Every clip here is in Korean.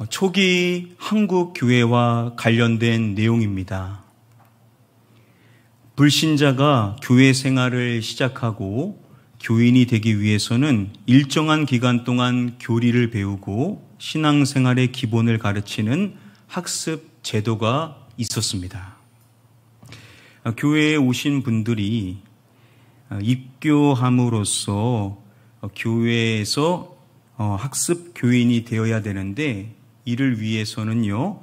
초기 한국 교회와 관련된 내용입니다. 불신자가 교회 생활을 시작하고 교인이 되기 위해서는 일정한 기간 동안 교리를 배우고 신앙생활의 기본을 가르치는 학습 제도가 있었습니다. 교회에 오신 분들이 입교함으로써 교회에서 학습 교인이 되어야 되는데, 이를 위해서는요,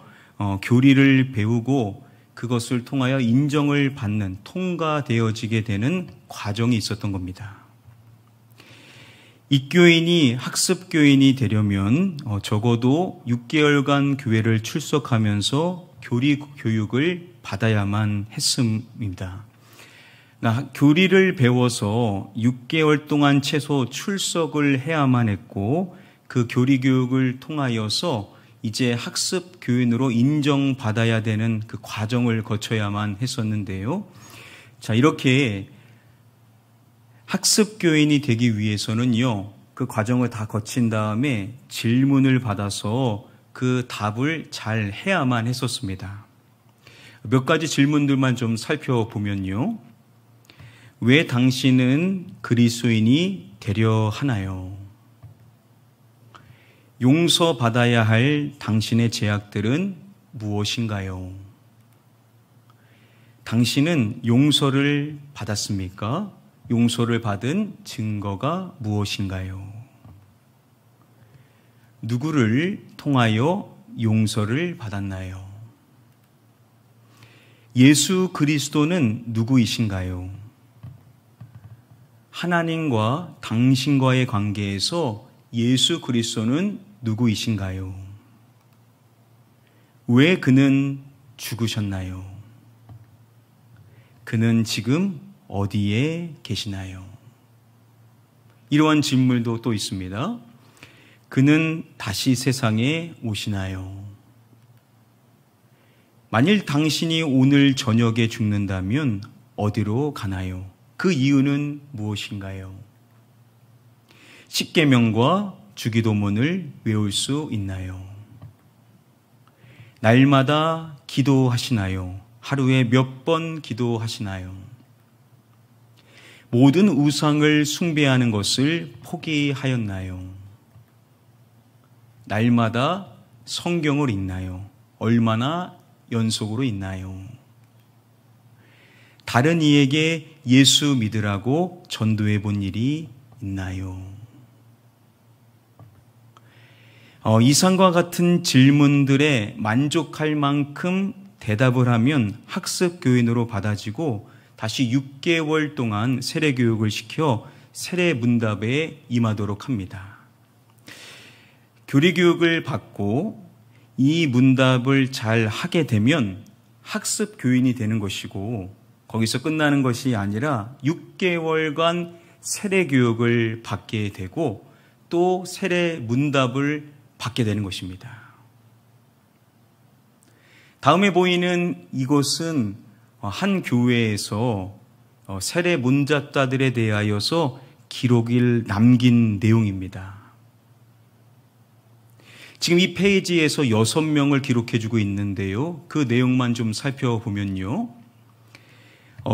교리를 배우고 그것을 통하여 인정을 받는, 통과되어지게 되는 과정이 있었던 겁니다. 입교인이 학습교인이 되려면 적어도 6개월간 교회를 출석하면서 교리 교육을 받아야만 했습니다. 그러니까 교리를 배워서 6개월 동안 최소 출석을 해야만 했고, 그 교리 교육을 통하여서 이제 학습 교인으로 인정받아야 되는 그 과정을 거쳐야만 했었는데요. 자, 이렇게 학습 교인이 되기 위해서는요, 그 과정을 다 거친 다음에 질문을 받아서 그 답을 잘 해야만 했었습니다. 몇 가지 질문들만 좀 살펴보면요. 왜 당신은 그리스도인이 되려 하나요? 용서받아야 할 당신의 죄악들은 무엇인가요? 당신은 용서를 받았습니까? 용서를 받은 증거가 무엇인가요? 누구를 통하여 용서를 받았나요? 예수 그리스도는 누구이신가요? 하나님과 당신과의 관계에서 예수 그리스도는 누구이신가요? 왜 그는 죽으셨나요? 그는 지금 어디에 계시나요? 이러한 질문도 또 있습니다. 그는 다시 세상에 오시나요? 만일 당신이 오늘 저녁에 죽는다면 어디로 가나요? 그 이유는 무엇인가요? 십계명과 주기도문을 외울 수 있나요? 날마다 기도하시나요? 하루에 몇 번 기도하시나요? 모든 우상을 숭배하는 것을 포기하였나요? 날마다 성경을 읽나요? 얼마나 연속으로 읽나요? 다른 이에게 예수 믿으라고 전도해 본 일이 있나요? 이상과 같은 질문들에 만족할 만큼 대답을 하면 학습 교인으로 받아지고 다시 6개월 동안 세례 교육을 시켜 세례 문답에 임하도록 합니다. 교리 교육을 받고 이 문답을 잘 하게 되면 학습 교인이 되는 것이고, 거기서 끝나는 것이 아니라 6개월간 세례 교육을 받게 되고 또 세례 문답을 받게 되는 것입니다. 다음에 보이는 이것은 한 교회에서 세례 문답자들에 대하여서 기록을 남긴 내용입니다. 지금 이 페이지에서 6명을 기록해주고 있는데요. 그 내용만 좀 살펴보면요.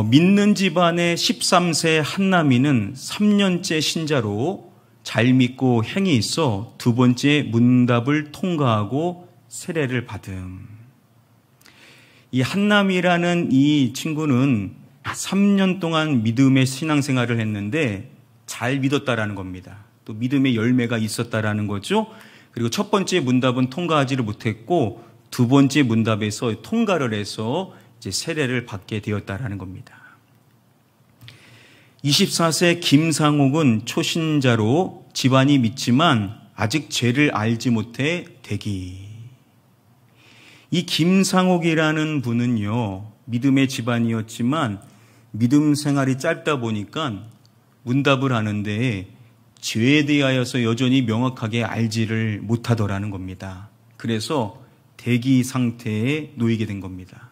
믿는 집안의 13세 한남이는 3년째 신자로 잘 믿고 행이 있어 두 번째 문답을 통과하고 세례를 받음. 이 한남이라는 이 친구는 3년 동안 믿음의 신앙생활을 했는데 잘 믿었다라는 겁니다. 또 믿음의 열매가 있었다라는 거죠. 그리고 첫 번째 문답은 통과하지를 못했고 두 번째 문답에서 통과를 해서 이제 세례를 받게 되었다라는 겁니다. 24세 김상옥은 초신자로 집안이 믿지만 아직 죄를 알지 못해 대기. 이 김상옥이라는 분은요, 믿음의 집안이었지만 믿음 생활이 짧다 보니까 문답을 하는데 죄에 대하여서 여전히 명확하게 알지를 못하더라는 겁니다. 그래서 대기 상태에 놓이게 된 겁니다.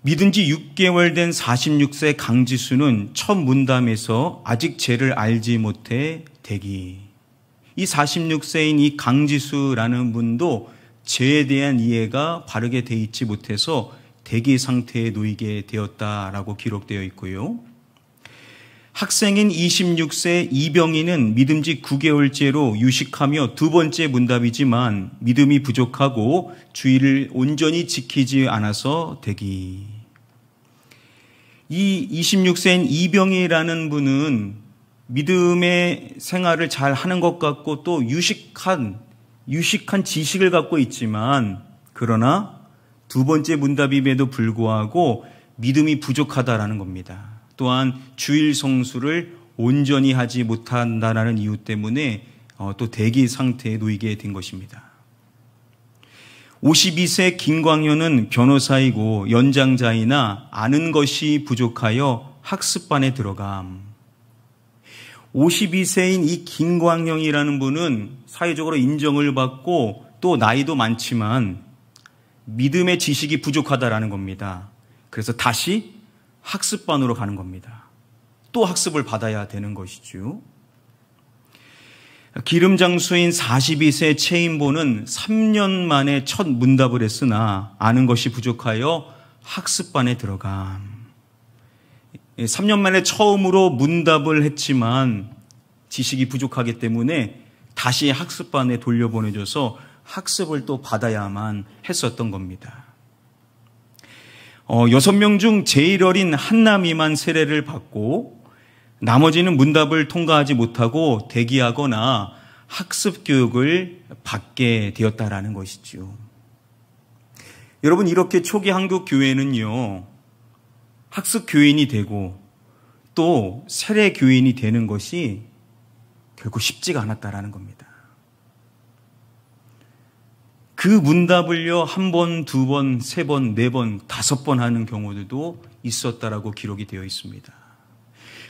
믿은 지 6개월 된 46세 강지수는 첫 문담에서 아직 죄를 알지 못해 대기. 이 46세인 이 강지수라는 분도 죄에 대한 이해가 바르게 돼 있지 못해서 대기 상태에 놓이게 되었다라고 기록되어 있고요. 학생인 26세 이병희는 믿은 지 9개월째로 유식하며 두 번째 문답이지만 믿음이 부족하고 주의를 온전히 지키지 않아서 대기. 이 26세인 이병희라는 분은 믿음의 생활을 잘 하는 것 같고 또 유식한 지식을 갖고 있지만 그러나 두 번째 문답임에도 불구하고 믿음이 부족하다라는 겁니다. 또한 주일 성수를 온전히 하지 못한다는 이유 때문에 또 대기 상태에 놓이게 된 것입니다. 52세 김광효는 변호사이고 연장자이나 아는 것이 부족하여 학습반에 들어감. 52세인 이 김광영이라는 분은 사회적으로 인정을 받고 또 나이도 많지만 믿음의 지식이 부족하다라는 겁니다. 그래서 다시 학습반으로 가는 겁니다. 또 학습을 받아야 되는 것이죠. 기름장수인 42세 최인보는 3년 만에 첫 문답을 했으나 아는 것이 부족하여 학습반에 들어감. 3년 만에 처음으로 문답을 했지만 지식이 부족하기 때문에 다시 학습반에 돌려보내줘서 학습을 또 받아야만 했었던 겁니다. 6명 중 제일 어린 한남이만 세례를 받고 나머지는 문답을 통과하지 못하고 대기하거나 학습 교육을 받게 되었다라는 것이죠. 여러분, 이렇게 초기 한국 교회는요, 학습 교인이 되고 또 세례 교인이 되는 것이 결코 쉽지가 않았다라는 겁니다. 그 문답을요, 1번, 2번, 3번, 4번, 5번 하는 경우들도 있었다라고 기록이 되어 있습니다.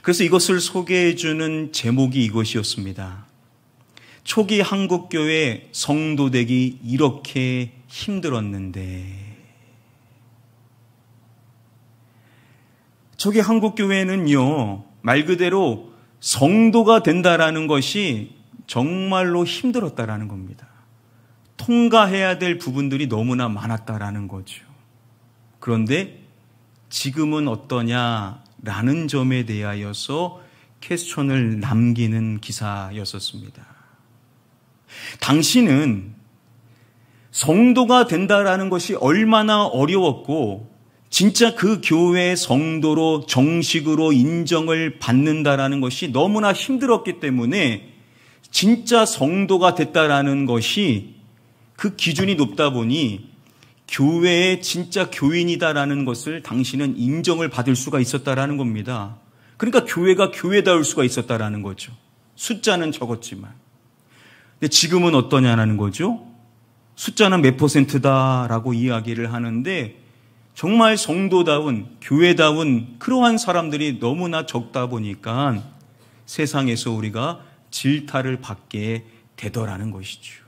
그래서 이것을 소개해 주는 제목이 이것이었습니다. 초기 한국교회 성도되기 이렇게 힘들었는데. 초기 한국교회는요, 말 그대로 성도가 된다라는 것이 정말로 힘들었다라는 겁니다. 통과해야 될 부분들이 너무나 많았다라는 거죠. 그런데 지금은 어떠냐라는 점에 대하여서 퀘스천을 남기는 기사였었습니다. 당시는 성도가 된다라는 것이 얼마나 어려웠고 진짜 그 교회의 성도로 정식으로 인정을 받는다라는 것이 너무나 힘들었기 때문에 진짜 성도가 됐다라는 것이 그 기준이 높다 보니 교회의 진짜 교인이다라는 것을 당시는 인정을 받을 수가 있었다라는 겁니다. 그러니까 교회가 교회다울 수가 있었다라는 거죠. 숫자는 적었지만. 근데 지금은 어떠냐라는 거죠. 숫자는 몇 %다라고 이야기를 하는데 정말 성도다운, 교회다운 그러한 사람들이 너무나 적다 보니까 세상에서 우리가 질타를 받게 되더라는 것이죠.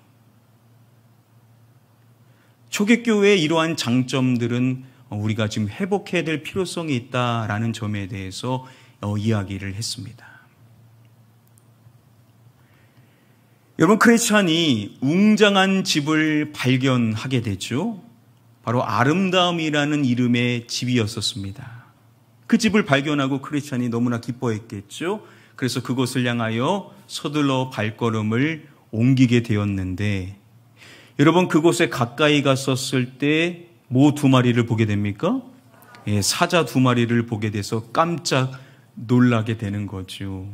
초기교회의 이러한 장점들은 우리가 지금 회복해야 될 필요성이 있다라는 점에 대해서 이야기를 했습니다. 여러분, 크리스찬이 웅장한 집을 발견하게 되죠. 바로 아름다움이라는 이름의 집이었었습니다. 그 집을 발견하고 크리스찬이 너무나 기뻐했겠죠. 그래서 그곳을 향하여 서둘러 발걸음을 옮기게 되었는데 여러분, 그곳에 가까이 갔었을 때 뭐 2마리를 보게 됩니까? 사자 2마리를 보게 돼서 깜짝 놀라게 되는 거죠.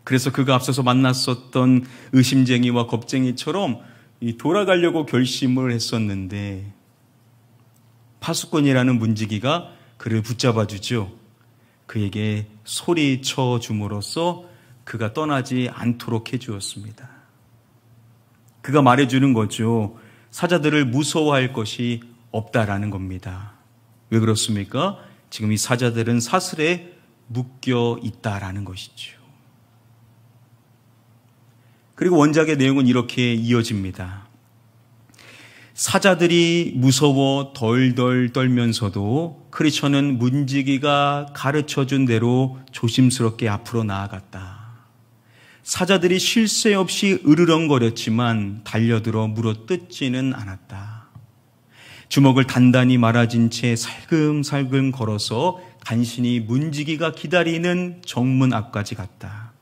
그래서 그가 앞서서 만났었던 의심쟁이와 겁쟁이처럼 돌아가려고 결심을 했었는데 파수꾼이라는 문지기가 그를 붙잡아 주죠. 그에게 소리쳐 줌으로써 그가 떠나지 않도록 해주었습니다. 그가 말해주는 거죠. 사자들을 무서워할 것이 없다라는 겁니다. 왜 그렇습니까? 지금 이 사자들은 사슬에 묶여 있다라는 것이죠. 그리고 원작의 내용은 이렇게 이어집니다. 사자들이 무서워 덜덜 떨면서도 크리스천은 문지기가 가르쳐준 대로 조심스럽게 앞으로 나아갔다. 사자들이 쉴 새 없이 으르렁거렸지만 달려들어 물어뜯지는 않았다. 주먹을 단단히 말아진 채 살금살금 걸어서 간신히 문지기가 기다리는 정문 앞까지 갔다.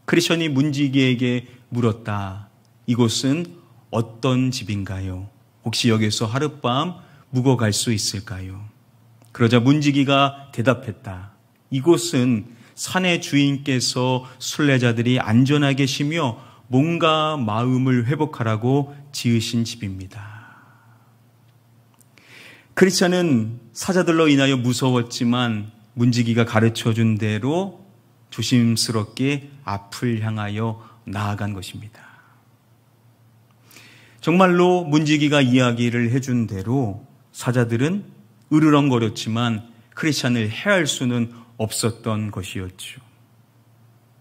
크리스천이 문지기에게 물었다. 이곳은 어떤 집인가요? 혹시 여기서 하룻밤 묵어갈 수 있을까요? 그러자 문지기가 대답했다. 이곳은 산의 주인께서 순례자들이 안전하게 쉬며 몸과 마음을 회복하라고 지으신 집입니다. 크리스찬은 사자들로 인하여 무서웠지만 문지기가 가르쳐준 대로 조심스럽게 앞을 향하여 나아간 것입니다. 정말로 문지기가 이야기를 해준 대로 사자들은 으르렁거렸지만 크리스찬을 해할 수는 없었던 것이었죠.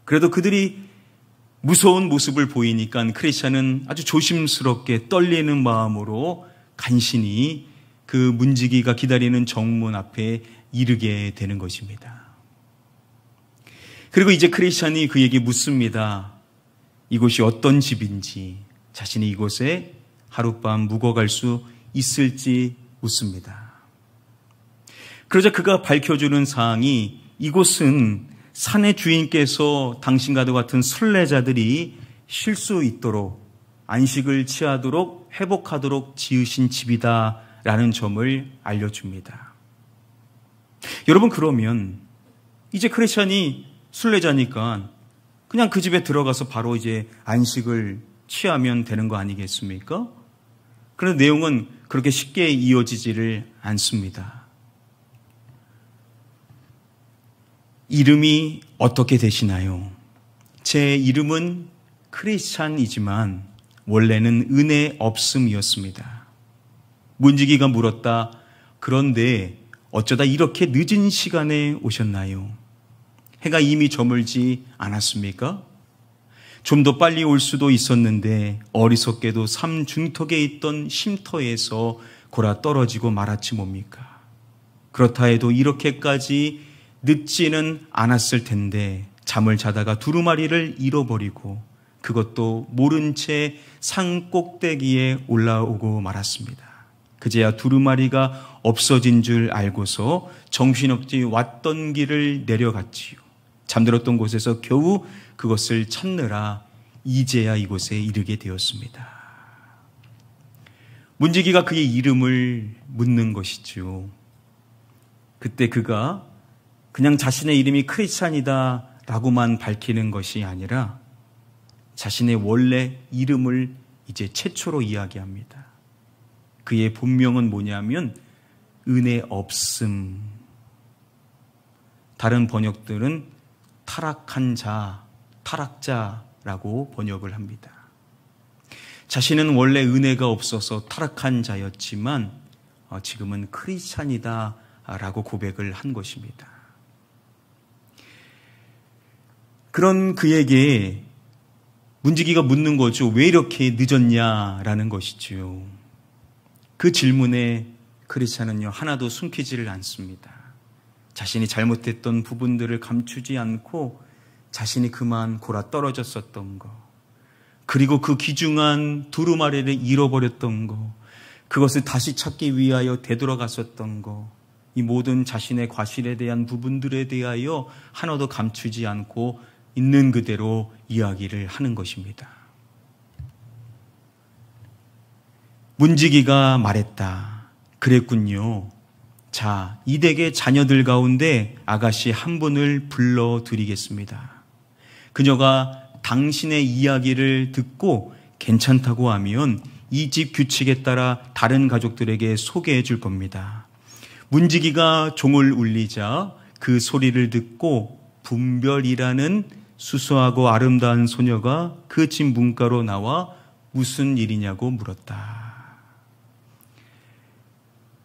그래도 그들이 무서운 모습을 보이니까 크리스찬은 아주 조심스럽게 떨리는 마음으로 간신히 그 문지기가 기다리는 정문 앞에 이르게 되는 것입니다. 그리고 이제 크리스찬이 그에게 묻습니다. 이곳이 어떤 집인지, 자신이 이곳에 하룻밤 묵어갈 수 있을지 묻습니다. 그러자 그가 밝혀주는 사항이 이곳은 산의 주인께서 당신과도 같은 순례자들이 쉴 수 있도록 안식을 취하도록 회복하도록 지으신 집이다라는 점을 알려줍니다. 여러분, 그러면 이제 크리스찬이 순례자니까 그냥 그 집에 들어가서 바로 이제 안식을 취하면 되는 거 아니겠습니까? 그런데 내용은 그렇게 쉽게 이어지지를 않습니다. 이름이 어떻게 되시나요? 제 이름은 크리스찬이지만 원래는 은혜 없음이었습니다. 문지기가 물었다. 그런데 어쩌다 이렇게 늦은 시간에 오셨나요? 해가 이미 저물지 않았습니까? 좀 더 빨리 올 수도 있었는데 어리석게도 삶 중턱에 있던 쉼터에서 골아 떨어지고 말았지 뭡니까? 그렇다 해도 이렇게까지 늦지는 않았을 텐데 잠을 자다가 두루마리를 잃어버리고 그것도 모른 채 산 꼭대기에 올라오고 말았습니다. 그제야 두루마리가 없어진 줄 알고서 정신없이 왔던 길을 내려갔지요. 잠들었던 곳에서 겨우 그것을 찾느라 이제야 이곳에 이르게 되었습니다. 문지기가 그의 이름을 묻는 것이죠. 그때 그가 그냥 자신의 이름이 크리스찬이다 라고만 밝히는 것이 아니라 자신의 원래 이름을 이제 최초로 이야기합니다. 그의 본명은 뭐냐면 은혜 없음. 다른 번역들은 타락한 자, 타락자라고 번역을 합니다. 자신은 원래 은혜가 없어서 타락한 자였지만 지금은 크리스찬이다라고 고백을 한 것입니다. 그런 그에게 문지기가 묻는 거죠. 왜 이렇게 늦었냐라는 것이죠. 그 질문에 크리스찬은요, 하나도 숨기지를 않습니다. 자신이 잘못했던 부분들을 감추지 않고 자신이 그만 골아 떨어졌었던 것, 그리고 그 귀중한 두루마리를 잃어버렸던 것, 그것을 다시 찾기 위하여 되돌아갔었던 것, 이 모든 자신의 과실에 대한 부분들에 대하여 하나도 감추지 않고 있는 그대로 이야기를 하는 것입니다. 문지기가 말했다. 그랬군요. 자, 이 댁의 자녀들 가운데 아가씨 한 분을 불러드리겠습니다. 그녀가 당신의 이야기를 듣고 괜찮다고 하면 이 집 규칙에 따라 다른 가족들에게 소개해 줄 겁니다. 문지기가 종을 울리자 그 소리를 듣고 분별이라는 수수하고 아름다운 소녀가 그 집 문가로 나와 무슨 일이냐고 물었다.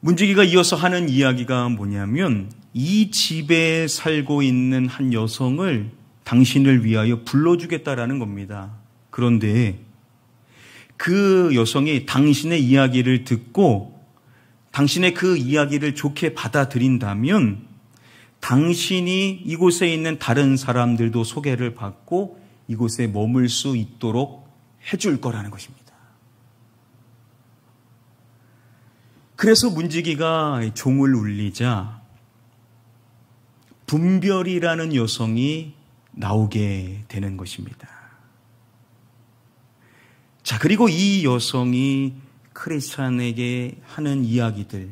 문지기가 이어서 하는 이야기가 뭐냐면 이 집에 살고 있는 한 여성을 당신을 위하여 불러주겠다라는 겁니다. 그런데 그 여성이 당신의 이야기를 듣고 당신의 그 이야기를 좋게 받아들인다면 당신이 이곳에 있는 다른 사람들도 소개를 받고 이곳에 머물 수 있도록 해줄 거라는 것입니다. 그래서 문지기가 종을 울리자 분별이라는 여성이 나오게 되는 것입니다. 자, 그리고 이 여성이 크리스찬에게 하는 이야기들,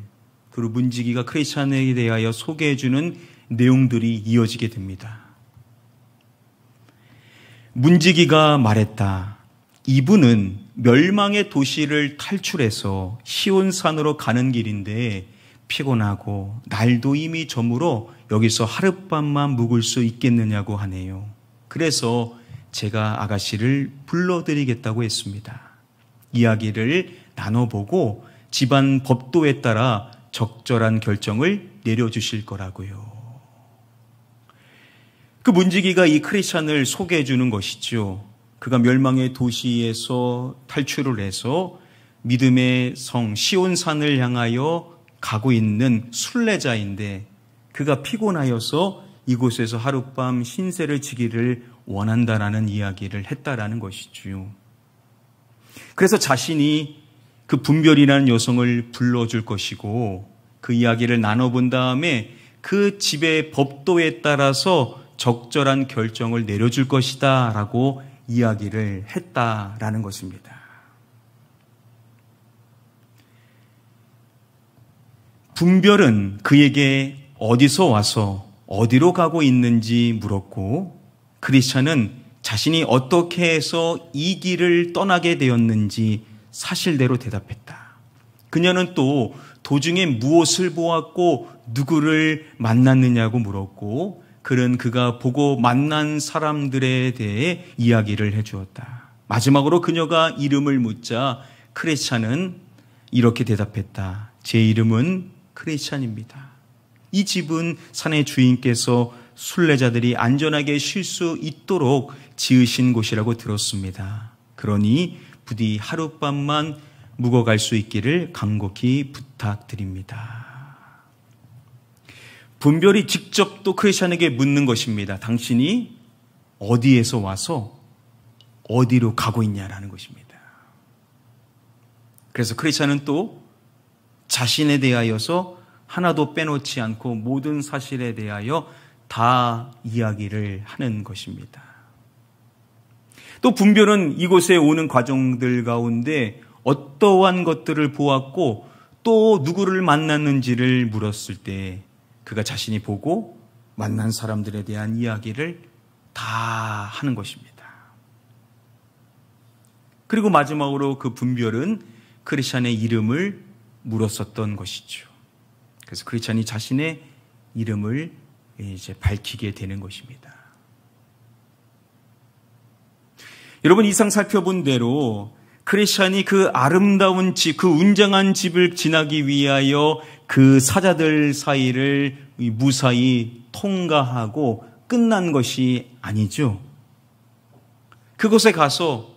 그리고 문지기가 크리스찬에게 대하여 소개해주는 내용들이 이어지게 됩니다. 문지기가 말했다. 이분은 멸망의 도시를 탈출해서 시온산으로 가는 길인데 피곤하고 날도 이미 저물어 여기서 하룻밤만 묵을 수 있겠느냐고 하네요. 그래서 제가 아가씨를 불러드리겠다고 했습니다. 이야기를 나눠보고 집안 법도에 따라 적절한 결정을 내려주실 거라고요. 그 문지기가 이 크리스찬을 소개해 주는 것이죠. 그가 멸망의 도시에서 탈출을 해서 믿음의 성 시온산을 향하여 가고 있는 순례자인데 그가 피곤하여서 이곳에서 하룻밤 신세를 지기를 원한다라는 이야기를 했다라는 것이죠. 그래서 자신이 그 분별이라는 여성을 불러줄 것이고 그 이야기를 나눠본 다음에 그 집의 법도에 따라서 적절한 결정을 내려줄 것이다 라고 이야기를 했다라는 것입니다. 분별은 그에게 어디서 와서 어디로 가고 있는지 물었고 크리스찬은 자신이 어떻게 해서 이 길을 떠나게 되었는지 사실대로 대답했다. 그녀는 또 도중에 무엇을 보았고 누구를 만났느냐고 물었고 그는 그가 보고 만난 사람들에 대해 이야기를 해주었다. 마지막으로 그녀가 이름을 묻자 크리스찬은 이렇게 대답했다. 제 이름은 크리스찬입니다. 이 집은 산의 주인께서 순례자들이 안전하게 쉴 수 있도록 지으신 곳이라고 들었습니다. 그러니 부디 하룻밤만 묵어갈 수 있기를 간곡히 부탁드립니다. 분별이 직접 또 크리스찬에게 묻는 것입니다. 당신이 어디에서 와서 어디로 가고 있냐라는 것입니다. 그래서 크리스찬은 또 자신에 대하여서 하나도 빼놓지 않고 모든 사실에 대하여 다 이야기를 하는 것입니다. 또 분별은 이곳에 오는 과정들 가운데 어떠한 것들을 보았고 또 누구를 만났는지를 물었을 때 그가 자신이 보고 만난 사람들에 대한 이야기를 다 하는 것입니다. 그리고 마지막으로 그 분별은 크리스찬의 이름을 물었었던 것이죠. 그래서 크리스찬이 자신의 이름을 이제 밝히게 되는 것입니다. 여러분, 이상 살펴본 대로 크리스찬이 그 아름다운 집, 그 웅장한 집을 지나기 위하여 그 사자들 사이를 무사히 통과하고 끝난 것이 아니죠. 그곳에 가서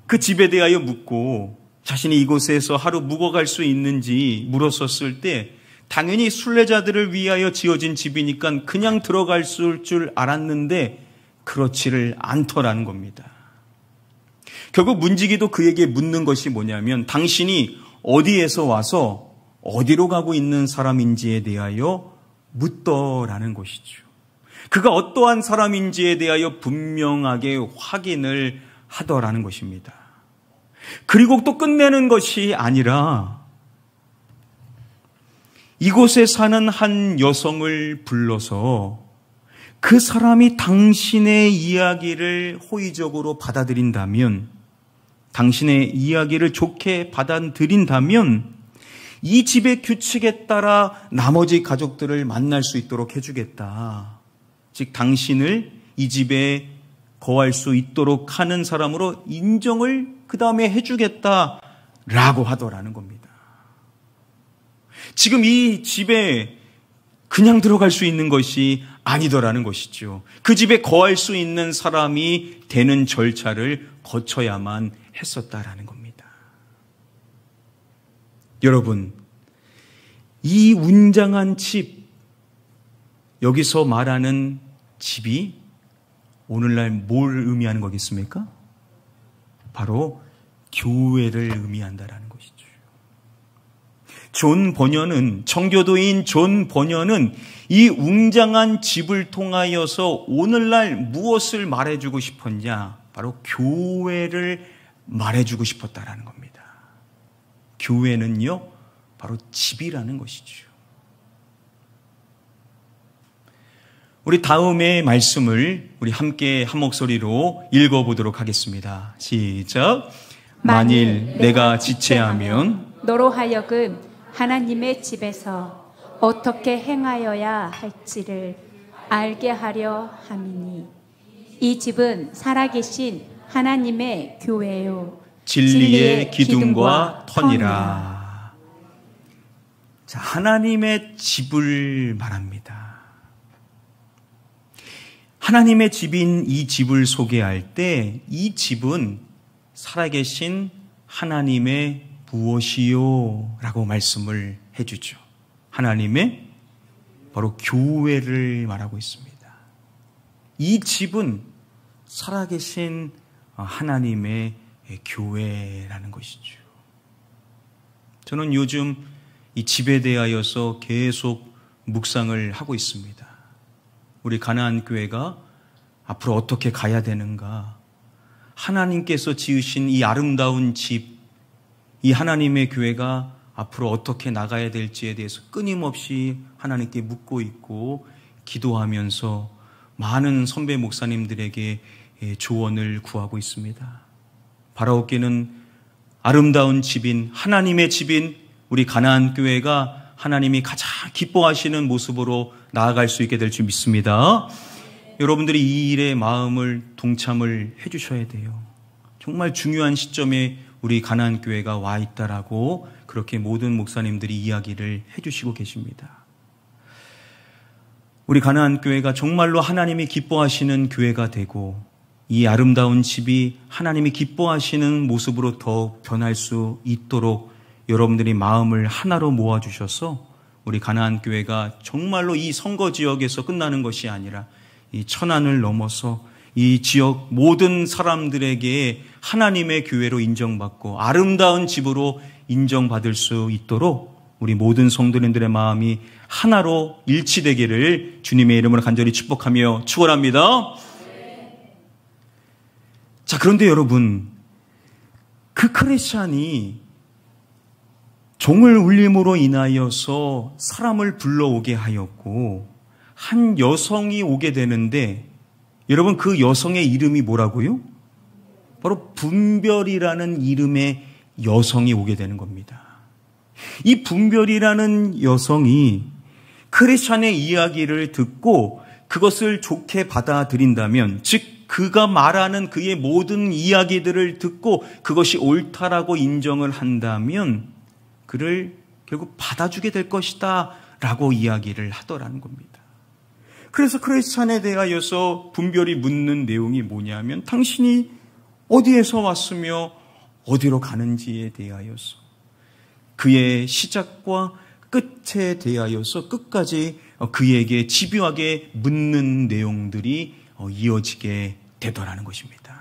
그 집에 대하여 묻고 자신이 이곳에서 하루 묵어갈 수 있는지 물었었을 때 당연히 순례자들을 위하여 지어진 집이니까 그냥 들어갈 줄 알았는데 그렇지를 않더라는 겁니다. 결국 문지기도 그에게 묻는 것이 뭐냐면 당신이 어디에서 와서 어디로 가고 있는 사람인지에 대하여 묻더라는 것이죠. 그가 어떠한 사람인지에 대하여 분명하게 확인을 하더라는 것입니다. 그리고 또 끝내는 것이 아니라 이곳에 사는 한 여성을 불러서 그 사람이 당신의 이야기를 호의적으로 받아들인다면, 당신의 이야기를 좋게 받아들인다면 이 집의 규칙에 따라 나머지 가족들을 만날 수 있도록 해주겠다. 즉 당신을 이 집에 거할 수 있도록 하는 사람으로 인정을 그 다음에 해주겠다라고 하더라는 겁니다. 지금 이 집에 그냥 들어갈 수 있는 것이 아니더라는 것이죠. 그 집에 거할 수 있는 사람이 되는 절차를 거쳐야만 했었다라는 겁니다. 여러분, 이 웅장한 집, 여기서 말하는 집이 오늘날 뭘 의미하는 거겠습니까? 바로 교회를 의미한다라는 것이죠. 존 버녀는, 청교도인 존 버녀는 이 웅장한 집을 통하여서 오늘날 무엇을 말해주고 싶었냐? 바로 교회를 말해주고 싶었다라는 겁니다. 교회는요, 바로 집이라는 것이죠. 우리 다음의 말씀을 우리 함께 한 목소리로 읽어보도록 하겠습니다. 시작. 만일 내가 지체하면 너로 하여금 하나님의 집에서 어떻게 행하여야 할지를 알게 하려 함이니 이 집은 살아계신 하나님의 교회요 진리의 기둥과 터니라. 자, 하나님의 집을 말합니다. 하나님의 집인 이 집을 소개할 때 이 집은 살아계신 하나님의 무엇이요? 라고 말씀을 해주죠. 하나님의 바로 교회를 말하고 있습니다. 이 집은 살아계신 하나님의 교회라는 것이죠. 저는 요즘 이 집에 대하여서 계속 묵상을 하고 있습니다. 우리 가나안 교회가 앞으로 어떻게 가야 되는가? 하나님께서 지으신 이 아름다운 집, 이 하나님의 교회가 앞으로 어떻게 나가야 될지에 대해서 끊임없이 하나님께 묻고 있고 기도하면서 많은 선배 목사님들에게 조언을 구하고 있습니다. 바라옵기는 아름다운 집인 하나님의 집인 우리 가나안 교회가 하나님이 가장 기뻐하시는 모습으로 나아갈 수 있게 될 줄 믿습니다. 여러분들이 이 일에 마음을 동참을 해주셔야 돼요. 정말 중요한 시점에 우리 가나안 교회가 와 있다라고 그렇게 모든 목사님들이 이야기를 해주시고 계십니다. 우리 가나안 교회가 정말로 하나님이 기뻐하시는 교회가 되고 이 아름다운 집이 하나님이 기뻐하시는 모습으로 더 변할 수 있도록 여러분들이 마음을 하나로 모아주셔서 우리 가나안 교회가 정말로 이 선거 지역에서 끝나는 것이 아니라 이 천안을 넘어서 이 지역 모든 사람들에게 하나님의 교회로 인정받고 아름다운 집으로 인정받을 수 있도록 우리 모든 성도님들의 마음이 하나로 일치되기를 주님의 이름으로 간절히 축복하며 축원합니다. 자, 그런데 여러분, 그 크리스찬이 종을 울림으로 인하여서 사람을 불러오게 하였고 한 여성이 오게 되는데 여러분 그 여성의 이름이 뭐라고요? 바로 분별이라는 이름의 여성이 오게 되는 겁니다. 이 분별이라는 여성이 크리스찬의 이야기를 듣고 그것을 좋게 받아들인다면, 즉 그가 말하는 그의 모든 이야기들을 듣고 그것이 옳다라고 인정을 한다면 그를 결국 받아주게 될 것이다 라고 이야기를 하더라는 겁니다. 그래서 크리스찬에 대하여서 분별이 묻는 내용이 뭐냐면 당신이 어디에서 왔으며 어디로 가는지에 대하여서 그의 시작과 끝에 대하여서 끝까지 그에게 집요하게 묻는 내용들이 이어지게 되더라는 것입니다.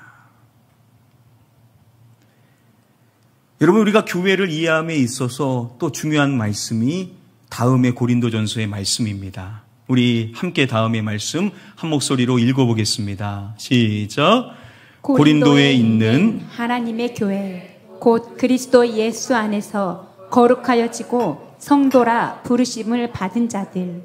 여러분, 우리가 교회를 이해함에 있어서 또 중요한 말씀이 다음의 고린도전서의 말씀입니다. 우리 함께 다음의 말씀 한 목소리로 읽어보겠습니다. 시작. 고린도에 있는 하나님의 교회 곧 그리스도 예수 안에서 거룩하여지고 성도라 부르심을 받은 자들.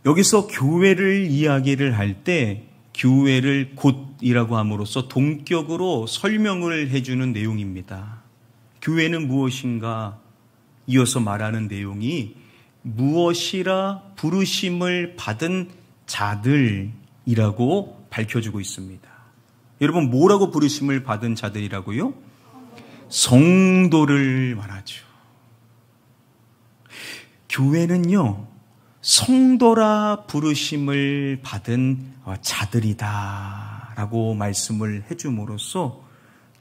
여기서 교회를 이야기를 할 때 교회를 곧이라고 함으로써 동격으로 설명을 해주는 내용입니다. 교회는 무엇인가? 이어서 말하는 내용이 무엇이라 부르심을 받은 자들이라고 밝혀주고 있습니다. 여러분, 뭐라고 부르심을 받은 자들이라고요? 성도를 말하죠. 교회는요, 성도라 부르심을 받은 자들이다 라고 말씀을 해줌으로써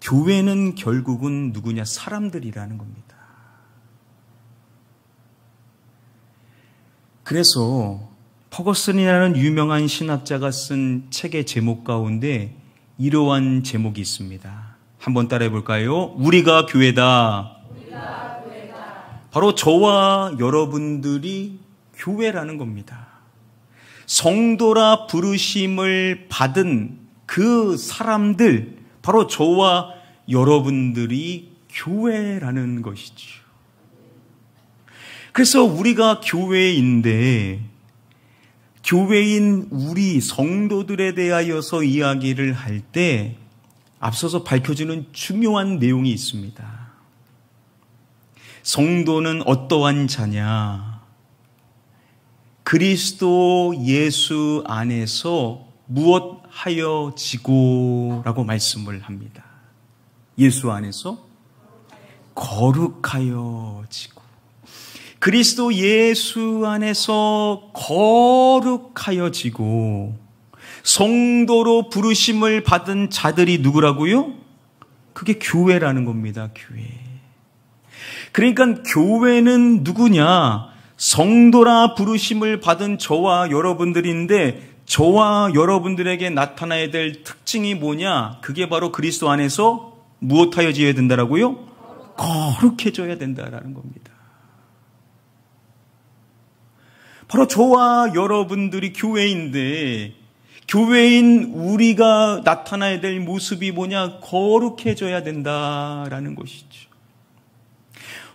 교회는 결국은 누구냐? 사람들이라는 겁니다. 그래서 퍼거슨이라는 유명한 신학자가 쓴 책의 제목 가운데 이러한 제목이 있습니다. 한번 따라해 볼까요? 우리가 교회다. 바로 저와 여러분들이 교회라는 겁니다. 성도라 부르심을 받은 그 사람들, 바로 저와 여러분들이 교회라는 것이죠. 그래서 우리가 교회인데, 교회인 우리 성도들에 대하여서 이야기를 할 때 앞서서 밝혀지는 중요한 내용이 있습니다. 성도는 어떠한 자냐? 그리스도 예수 안에서 무엇하여지고 라고 말씀을 합니다. 예수 안에서 거룩하여지고, 그리스도 예수 안에서 거룩하여지고, 성도로 부르심을 받은 자들이 누구라고요? 그게 교회라는 겁니다. 교회. 그러니까 교회는 누구냐? 성도라 부르심을 받은 저와 여러분들인데, 저와 여러분들에게 나타나야 될 특징이 뭐냐? 그게 바로 그리스도 안에서 무엇하여져야 된다라고요? 거룩해져야 된다라는 겁니다. 바로 저와 여러분들이 교회인데, 교회인 우리가 나타나야 될 모습이 뭐냐? 거룩해져야 된다라는 것이죠.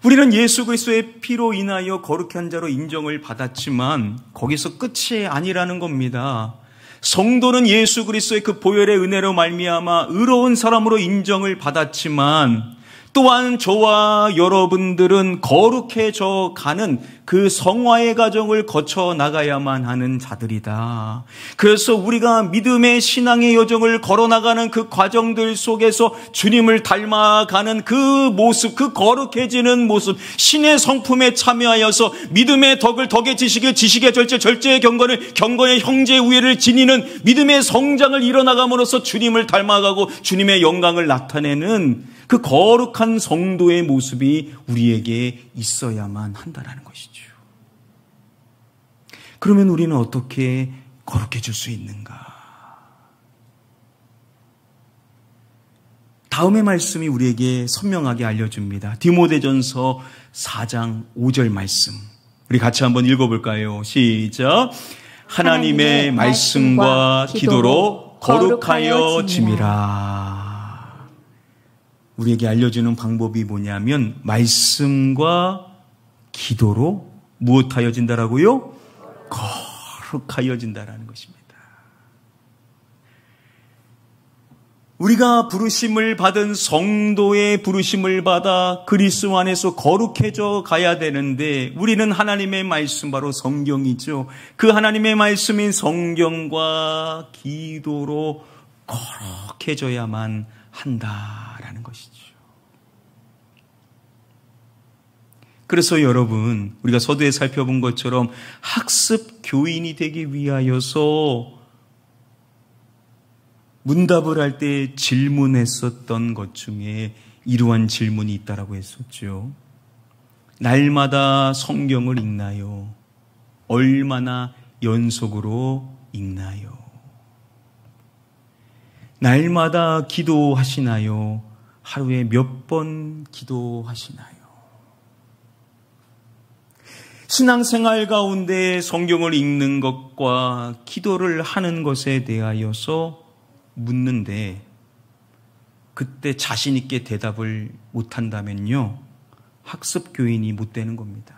우리는 예수 그리스도의 피로 인하여 거룩한 자로 인정을 받았지만 거기서 끝이 아니라는 겁니다. 성도는 예수 그리스도의 그 보혈의 은혜로 말미암아 의로운 사람으로 인정을 받았지만, 또한 저와 여러분들은 거룩해져 가는 그 성화의 과정을 거쳐 나가야만 하는 자들이다. 그래서 우리가 믿음의 신앙의 여정을 걸어나가는 그 과정들 속에서 주님을 닮아가는 그 모습, 그 거룩해지는 모습, 신의 성품에 참여하여서 믿음의 덕을 덕의 지식을, 지식의 절제, 절제의 경건을, 경건의 형제의 우애를 지니는 믿음의 성장을 이뤄나감으로써 주님을 닮아가고 주님의 영광을 나타내는 그 거룩한 성도의 모습이 우리에게 있어야만 한다는 것이죠. 그러면 우리는 어떻게 거룩해질 수 있는가? 다음의 말씀이 우리에게 선명하게 알려줍니다. 디모데전서 4장 5절 말씀. 우리 같이 한번 읽어볼까요? 시작. 하나님의 말씀과 기도로 거룩하여짐이라. 우리에게 알려주는 방법이 뭐냐면 말씀과 기도로 무엇하여진다라고요? 거룩하여진다라는 것입니다. 우리가 부르심을 받은 성도의 부르심을 받아 그리스도 안에서 거룩해져 가야 되는데, 우리는 하나님의 말씀, 바로 성경이죠. 그 하나님의 말씀인 성경과 기도로 거룩해져야만 한다라는 것이죠. 그래서 여러분, 우리가 서두에 살펴본 것처럼 학습 교인이 되기 위하여서 문답을 할 때 질문했었던 것 중에 이러한 질문이 있다라고 했었죠. 날마다 성경을 읽나요? 얼마나 연속으로 읽나요? 날마다 기도하시나요? 하루에 몇 번 기도하시나요? 신앙생활 가운데 성경을 읽는 것과 기도를 하는 것에 대하여서 묻는데, 그때 자신 있게 대답을 못한다면요, 학습교인이 못 되는 겁니다.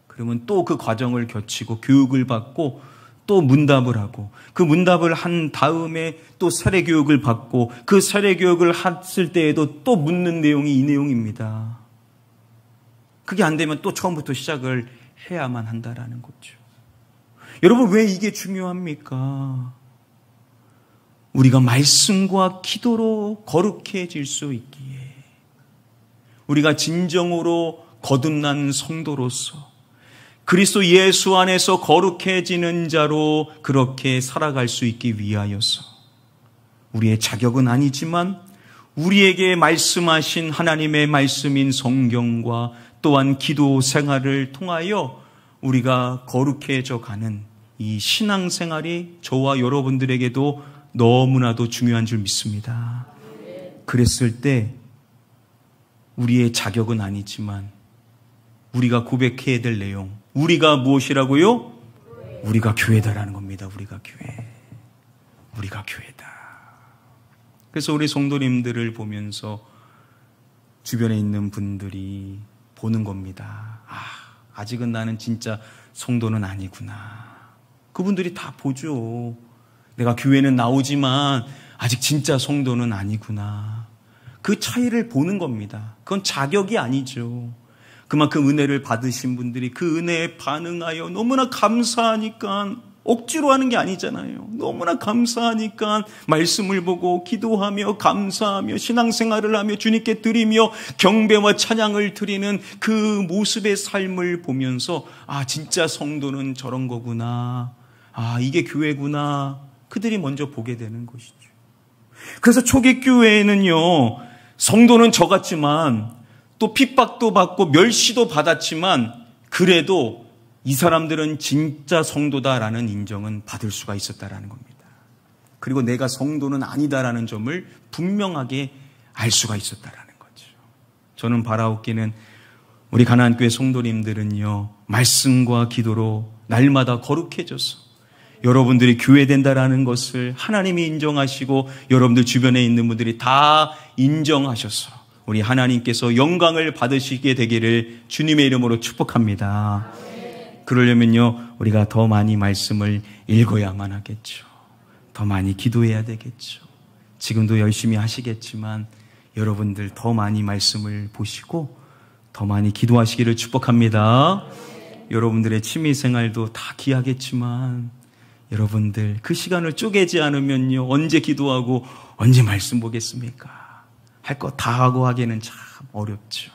그러면 또 그 과정을 거치고 교육을 받고 또 문답을 하고, 그 문답을 한 다음에 또 세례교육을 받고, 그 세례교육을 했을 때에도 또 묻는 내용이 이 내용입니다. 그게 안 되면 또 처음부터 시작을 해야만 한다라는 거죠. 여러분, 왜 이게 중요합니까? 우리가 말씀과 기도로 거룩해질 수 있기에, 우리가 진정으로 거듭난 성도로서 그리스도 예수 안에서 거룩해지는 자로 그렇게 살아갈 수 있기 위하여서, 우리의 자격은 아니지만 우리에게 말씀하신 하나님의 말씀인 성경과 또한 기도 생활을 통하여 우리가 거룩해져 가는 이 신앙생활이 저와 여러분들에게도 너무나도 중요한 줄 믿습니다. 그랬을 때 우리의 자격은 아니지만 우리가 고백해야 될 내용, 우리가 무엇이라고요? 우리가 교회다라는 겁니다. 우리가 교회. 우리가 교회다. 그래서 우리 성도님들을 보면서 주변에 있는 분들이 보는 겁니다. 아직은 나는 진짜 성도는 아니구나. 그분들이 다 보죠. 내가 교회는 나오지만 아직 진짜 성도는 아니구나. 그 차이를 보는 겁니다. 그건 자격이 아니죠. 그만큼 은혜를 받으신 분들이 그 은혜에 반응하여 너무나 감사하니까 억지로 하는 게 아니잖아요. 너무나 감사하니까 말씀을 보고 기도하며 감사하며 신앙생활을 하며 주님께 드리며 경배와 찬양을 드리는 그 모습의 삶을 보면서 진짜 성도는 저런 거구나. 이게 교회구나. 그들이 먼저 보게 되는 것이죠. 그래서 초기 교회에는요, 성도는 저 같지만 또 핍박도 받고 멸시도 받았지만 그래도 이 사람들은 진짜 성도다라는 인정은 받을 수가 있었다라는 겁니다. 그리고 내가 성도는 아니다라는 점을 분명하게 알 수가 있었다라는 거죠. 저는 바라옵기는 우리 가나안교회 성도님들은요, 말씀과 기도로 날마다 거룩해져서 여러분들이 교회된다라는 것을 하나님이 인정하시고 여러분들 주변에 있는 분들이 다 인정하셔서 우리 하나님께서 영광을 받으시게 되기를 주님의 이름으로 축복합니다. 그러려면요, 우리가 더 많이 말씀을 읽어야만 하겠죠. 더 많이 기도해야 되겠죠. 지금도 열심히 하시겠지만 여러분들 더 많이 말씀을 보시고 더 많이 기도하시기를 축복합니다. 여러분들의 취미생활도 다 귀하겠지만 여러분들 그 시간을 쪼개지 않으면요, 언제 기도하고 언제 말씀 보겠습니까? 할 거 다 하고 하기에는 참 어렵죠.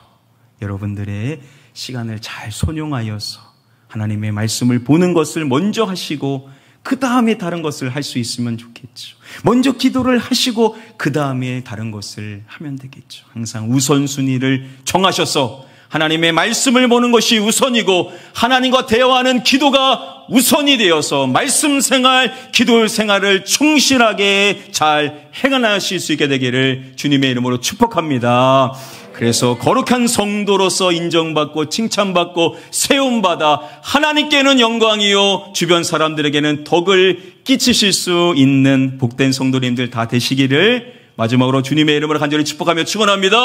여러분들의 시간을 잘 손용하여서 하나님의 말씀을 보는 것을 먼저 하시고 그 다음에 다른 것을 할 수 있으면 좋겠죠. 먼저 기도를 하시고 그 다음에 다른 것을 하면 되겠죠. 항상 우선순위를 정하셔서 하나님의 말씀을 보는 것이 우선이고 하나님과 대화하는 기도가 우선이 되어서 말씀 생활, 기도 생활을 충실하게 잘 행하실 수 있게 되기를 주님의 이름으로 축복합니다. 그래서 거룩한 성도로서 인정받고 칭찬받고 세움받아 하나님께는 영광이요 주변 사람들에게는 덕을 끼치실 수 있는 복된 성도님들 다 되시기를 마지막으로 주님의 이름으로 간절히 축복하며 축원합니다.